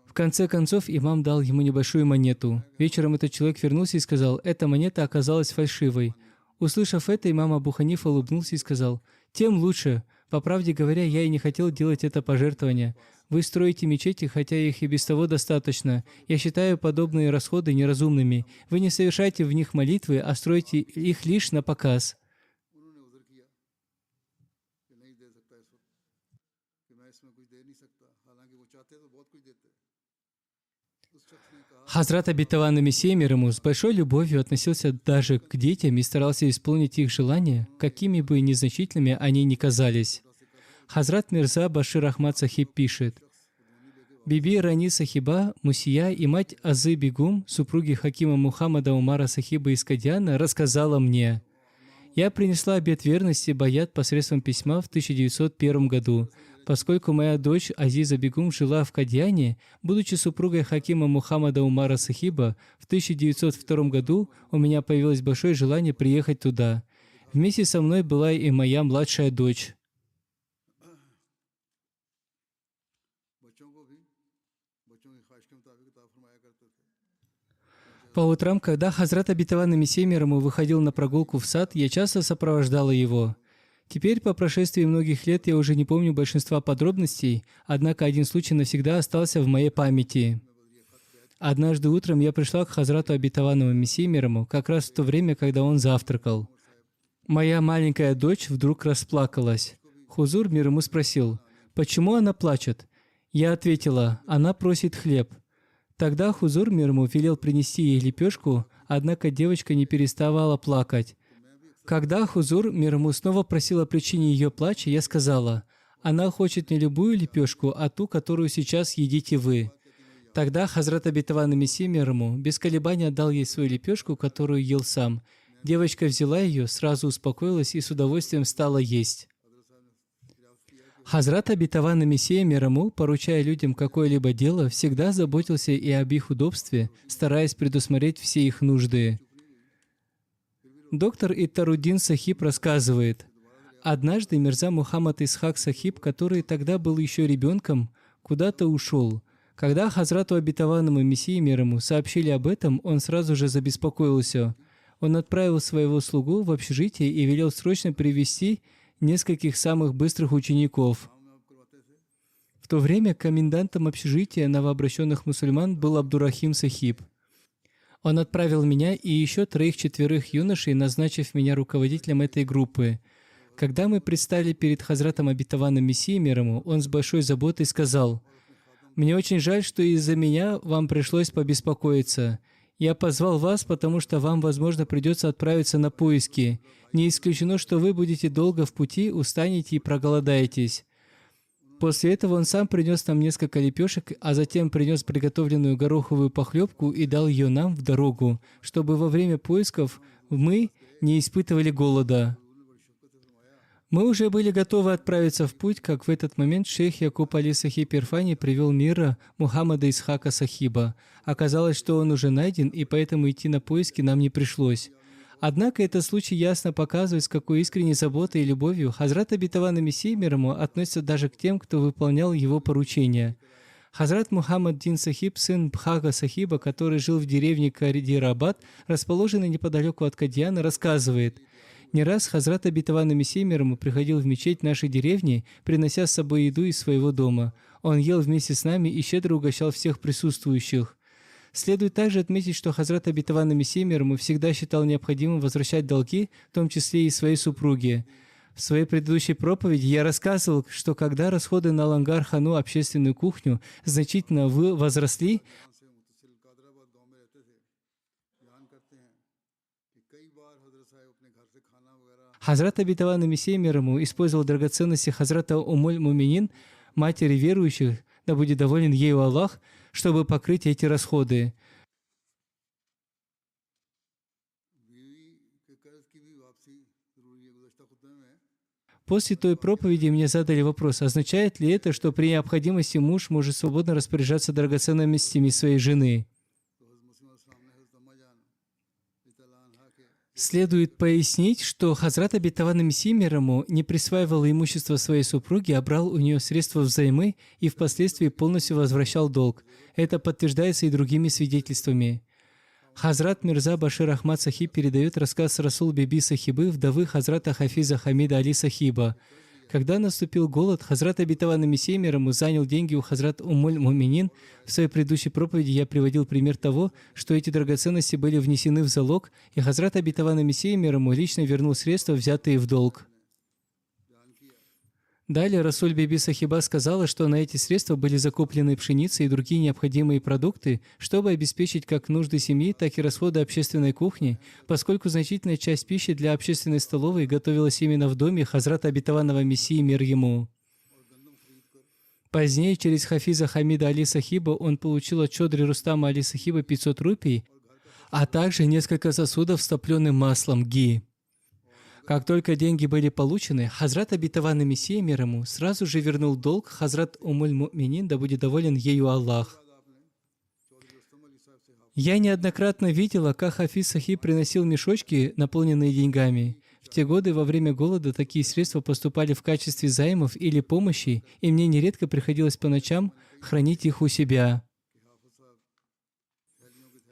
Speaker 2: В конце концов, имам дал ему небольшую монету. Вечером этот человек вернулся и сказал: «Эта монета оказалась фальшивой». Услышав это, имам Абу Ханифа улыбнулся и сказал: «Тем лучше. По правде говоря, я и не хотел делать это пожертвование. Вы строите мечети, хотя их и без того достаточно. Я считаю подобные расходы неразумными. Вы не совершайте в них молитвы, а строите их лишь на показ». Хазрат Обетованный Мессия мир ему с большой любовью относился даже к детям и старался исполнить их желания, какими бы незначительными они ни казались. Хазрат Мирза Башир Ахмад Сахиб пишет: «Биби Рани Сахиба Мусия и мать Азы Бегум, супруги Хакима Мухаммада Умара Сахиба из Кадьяна, рассказала мне: я принесла обет верности Баят посредством письма в 1901 году. Поскольку моя дочь Азиза Бегум жила в Кадьяне, будучи супругой Хакима Мухаммада Умара Сахиба, в 1902 году у меня появилось большое желание приехать туда. Вместе со мной была и моя младшая дочь. По утрам, когда Хазрат Обетованный Мессия мир ему выходил на прогулку в сад, я часто сопровождала его. Теперь, по прошествии многих лет, я уже не помню большинства подробностей, однако один случай навсегда остался в моей памяти. Однажды утром я пришла к Хазрату Обетованному Мессии мир ему как раз в то время, когда он завтракал. Моя маленькая дочь вдруг расплакалась. Хузур мир ему спросил: «Почему она плачет?» Я ответила: «Она просит хлеб». Тогда Хузур мир ему велел принести ей лепешку, однако девочка не переставала плакать. Когда Хузур мир ему снова просил о причине ее плача, я сказала: «Она хочет не любую лепешку, а ту, которую сейчас едите вы». Тогда Хазрат Обетованный Мессия мир ему без колебаний отдал ей свою лепешку, которую ел сам. Девочка взяла ее, сразу успокоилась и с удовольствием стала есть. Хазрат Обетованный Мессия мир ему, поручая людям какое-либо дело, всегда заботился и об их удобстве, стараясь предусмотреть все их нужды. Доктор Иттаруддин Сахиб рассказывает: однажды Мирза Мухаммад Исхак Сахиб, который тогда был еще ребенком, куда-то ушел. Когда Хазрату Обетованному Мессии мир ему сообщили об этом, он сразу же забеспокоился. Он отправил своего слугу в общежитие и велел срочно привести нескольких самых быстрых учеников. В то время комендантом общежития новообращенных мусульман был Абдурахим Сахиб. Он отправил меня и еще 3-4 юношей, назначив меня руководителем этой группы. Когда мы предстали перед Хазратом Обетованным Мессией мир ему, он с большой заботой сказал: «Мне очень жаль, что из-за меня вам пришлось побеспокоиться. Я позвал вас, потому что вам, возможно, придется отправиться на поиски. Не исключено, что вы будете долго в пути, устанете и проголодаетесь». После этого он сам принес нам несколько лепешек, а затем принес приготовленную гороховую похлебку и дал ее нам в дорогу, чтобы во время поисков мы не испытывали голода. Мы уже были готовы отправиться в путь, как в этот момент шейх Якуб Али Сахиб Ирфани привел мира Мухаммада Исхака Сахиба. Оказалось, что он уже найден, и поэтому идти на поиски нам не пришлось. Однако этот случай ясно показывает, с какой искренней заботой и любовью Хазрат Обетованный Мессия мир ему относится даже к тем, кто выполнял его поручения. Хазрат Мухаммад Дин Сахиб, сын Бхага Сахиба, который жил в деревне Кадирабад, расположенной неподалеку от Кадьяна, рассказывает: «Не раз Хазрат обетованный Мессия мир ему приходил в мечеть нашей деревни, принося с собой еду из своего дома. Он ел вместе с нами и щедро угощал всех присутствующих». Следует также отметить, что Хазрат обетованный Мессия мир ему всегда считал необходимым возвращать долги, в том числе и своей супруге. В своей предыдущей проповеди я рассказывал, что когда расходы на Лангар-хану, общественную кухню, значительно возросли, Хазрат обетованный Мессия мир ему использовал драгоценности Хазрата Умуль-Муминин, матери верующих, да будет доволен ею Аллах, чтобы покрыть эти расходы. После той проповеди мне задали вопрос, означает ли это, что при необходимости муж может свободно распоряжаться драгоценностями своей жены? Следует пояснить, что Хазрат обетованный Мессия мир ему не присваивал имущество своей супруги, а брал у нее средства взаймы и впоследствии полностью возвращал долг. Это подтверждается и другими свидетельствами. Хазрат Мирза Башир Ахмад Сахиб передает рассказ Расул Биби Сахибы, вдовы Хазрата Хафиза Хамида Али Сахиба. Когда наступил голод, Хазрат обетованный Мессия мир ему занял деньги у Хазрат Умуль-Муминин. В своей предыдущей проповеди я приводил пример того, что эти драгоценности были внесены в залог, и Хазрат обетованный Мессия мир ему лично вернул средства, взятые в долг. Далее Расуль Биби Сахиба сказала, что на эти средства были закуплены пшеница и другие необходимые продукты, чтобы обеспечить как нужды семьи, так и расходы общественной кухни, поскольку значительная часть пищи для общественной столовой готовилась именно в доме Хазрата обетованного Мессии мир ему. Позднее, через Хафиза Хамида Али Сахиба, он получил от Чодри Рустама Али Сахиба 500 рупий, а также несколько сосудов с топленым маслом ги. Как только деньги были получены, Хазрат обетованный Мессия мир ему сразу же вернул долг Хазрат Умуль-Муминин, да будет доволен ею Аллах. Я неоднократно видела, как Хафиз Сахиб приносил мешочки, наполненные деньгами. В те годы во время голода такие средства поступали в качестве займов или помощи, и мне нередко приходилось по ночам хранить их у себя.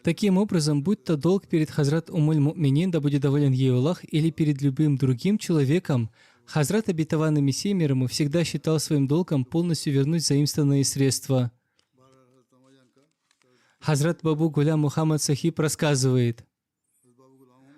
Speaker 2: Таким образом, будь то долг перед Хазрат Умуль-Муминин, да будет доволен ею Аллах, или перед любым другим человеком, Хазрат обетованный Мессия мир ему всегда считал своим долгом полностью вернуть заимствованные средства. Хазрат Бабу Гулям Мухаммад Сахиб рассказывает: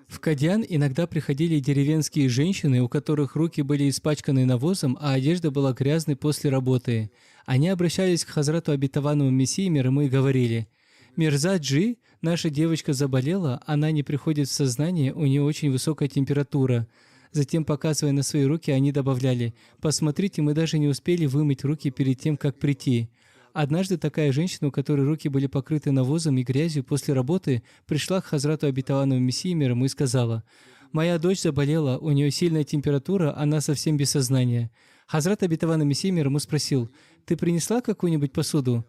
Speaker 2: в Кадьян иногда приходили деревенские женщины, у которых руки были испачканы навозом, а одежда была грязной после работы. Они обращались к Хазрату обетованному Мессии мир ему и говорили: «Мирза Джи, наша девочка заболела, она не приходит в сознание, у нее очень высокая температура». Затем, показывая на свои руки, они добавляли: «Посмотрите, мы даже не успели вымыть руки перед тем, как прийти». Однажды такая женщина, у которой руки были покрыты навозом и грязью после работы, пришла к Хазрату обетованному Мессии мир ему и сказала: «Моя дочь заболела, у нее сильная температура, она совсем без сознания». Хазрат обетованный Мессия мир ему спросил: «Ты принесла какую-нибудь посуду?»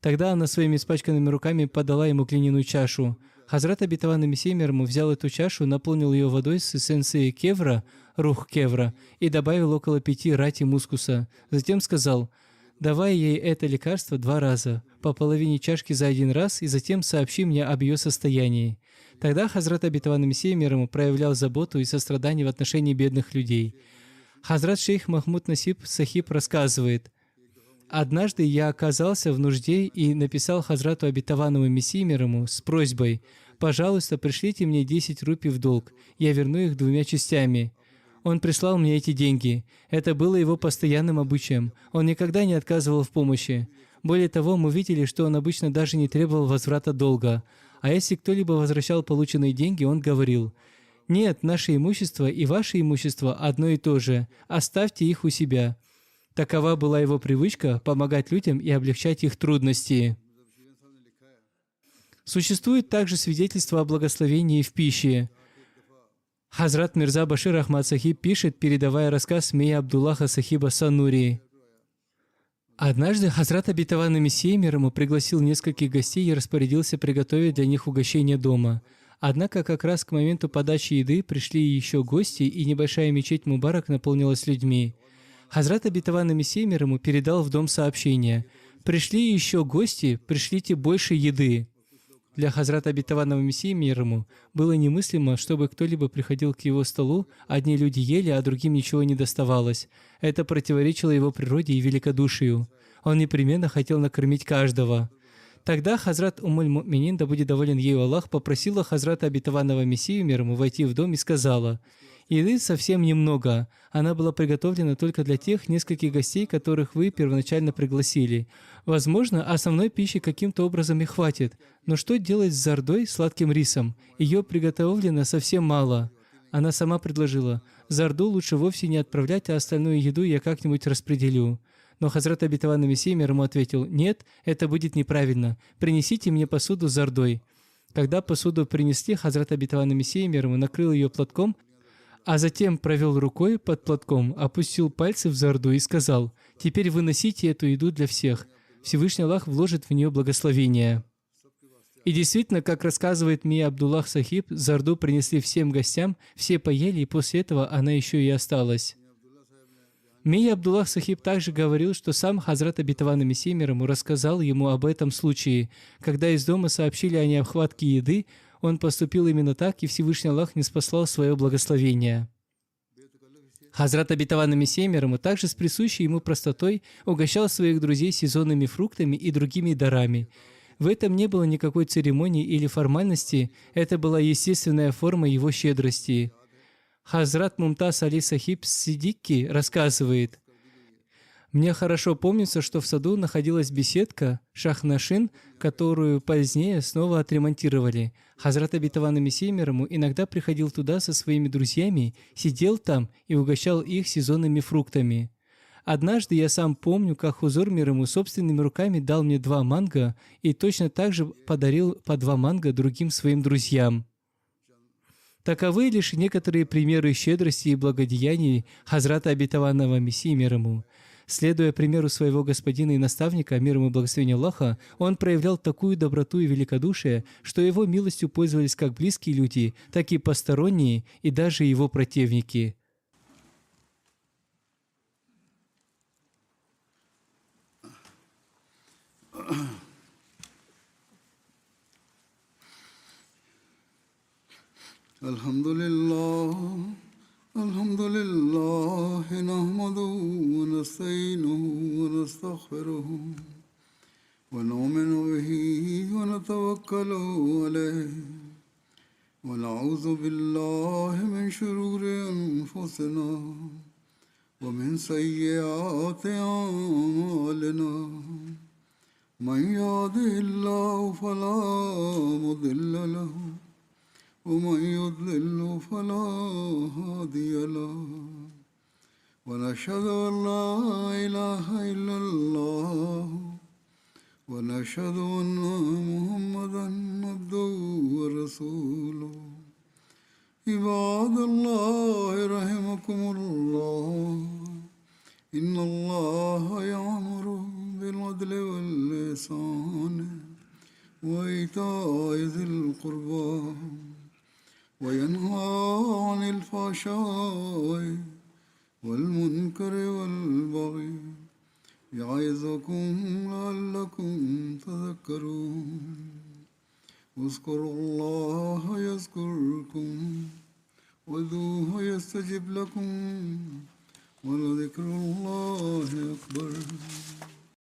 Speaker 2: Тогда она своими испачканными руками подала ему глиняную чашу. Хазрат обетованный Мессия мир ему взял эту чашу, наполнил ее водой с эссенцией кевра, рух кевра, и добавил около 5 рати мускуса. Затем сказал: «Давай ей это лекарство 2 раза, по половине чашки за 1 раз, и затем сообщи мне об ее состоянии». Тогда Хазрат обетованный Мессия мир ему проявлял заботу и сострадание в отношении бедных людей. Хазрат шейх Махмуд Насиб Сахиб рассказывает: «Однажды я оказался в нужде и написал Хазрату обетованному Мессии мир ему с просьбой: пожалуйста, пришлите мне 10 рупий в долг, я верну их 2 частями». Он прислал мне эти деньги. Это было его постоянным обычаем. Он никогда не отказывал в помощи. Более того, мы видели, что он обычно даже не требовал возврата долга. А если кто-либо возвращал полученные деньги, он говорил: «Нет, наше имущество и ваше имущество одно и то же. Оставьте их у себя». Такова была его привычка помогать людям и облегчать их трудности. Существует также свидетельство о благословении в пище. Хазрат Мирза Башир Ахмад Сахиб пишет, передавая рассказ Мия Абдуллаха Сахиба Санури. Однажды Хазрат обетованный Мессия мир ему пригласил нескольких гостей и распорядился приготовить для них угощение дома. Однако как раз к моменту подачи еды пришли еще гости, и небольшая мечеть Мубарак наполнилась людьми. Хазрат обетованный Мессия мир ему передал в дом сообщение: «Пришли еще гости, пришлите больше еды». Для Хазрата обетованного Мессии мир ему было немыслимо, чтобы кто-либо приходил к его столу, одни люди ели, а другим ничего не доставалось. Это противоречило его природе и великодушию. Он непременно хотел накормить каждого. Тогда Хазрат Умуль-Муминин, да будет доволен ею Аллах, попросила Хазрата обетованного Мессию мир ему войти в дом и сказала: «Еды совсем немного. Она была приготовлена только для тех нескольких гостей, которых вы первоначально пригласили. Возможно, основной пищи каким-то образом и хватит. Но что делать с зардой, сладким рисом? Ее приготовлено совсем мало». Она сама предложила: «Зарду лучше вовсе не отправлять, а остальную еду я как-нибудь распределю». Но Хазрат обетованный Мессия мир ему ответил: «Нет, это будет неправильно. Принесите мне посуду с зардой». Когда посуду принесли, Хазрат обетованный Мессия мир ему накрыл ее платком, а затем провел рукой под платком, опустил пальцы в зарду и сказал: «Теперь выносите эту еду для всех. Всевышний Аллах вложит в нее благословение». И действительно, как рассказывает Мия Абдуллах Сахиб, зарду принесли всем гостям, все поели, и после этого она еще и осталась. Мия Абдуллах Сахиб также говорил, что сам Хазрат обетованный Мессия мир ему рассказал ему об этом случае. Когда из дома сообщили о нехватке еды, он поступил именно так, и Всевышний Аллах ниспослал свое благословение. Хазрат обетованный Мессия мир ему также с присущей ему простотой угощал своих друзей сезонными фруктами и другими дарами. В этом не было никакой церемонии или формальности, это была естественная форма его щедрости. Хазрат Мумтаз Али Сахиб Сиддики рассказывает: «Мне хорошо помнится, что в саду находилась беседка Шахнашин, которую позднее снова отремонтировали. Хазрат обетованный Мессия мир ему иногда приходил туда со своими друзьями, сидел там и угощал их сезонными фруктами. Однажды я сам помню, как Хузур мир ему собственными руками дал мне 2 манго и точно так же подарил по 2 манго другим своим друзьям». Таковы лишь некоторые примеры щедрости и благодеяний Хазрата обетованного Мессии мир ему. Следуя примеру своего господина и наставника, мир ему и благословение Аллаха, он проявлял такую доброту и великодушие, что его милостью пользовались как близкие люди, так и посторонние, и даже его противники.
Speaker 1: الحمد لله نحمده ونستعينه ونستغفره ونؤمن به ونتوكل عليه ونعوذ بالله من شرور أنفسنا ومن سيئات أعمالنا من يهده الله فلا مضل له ومن يضلل فلا هادي له ونشهد أن لا إله إلا الله ونشهد أن محمدا عبده ورسوله عباد الله رحمكم الله إن الله يأمر بالعدل والإحسان وإيتاء ذي القربى وينهى عن الفحشاء والمنكر والبغي يعظكم لعلكم تذكرون اذكروا الله يذكركم وادعوه يستجب لكم ولذكر الله أكبر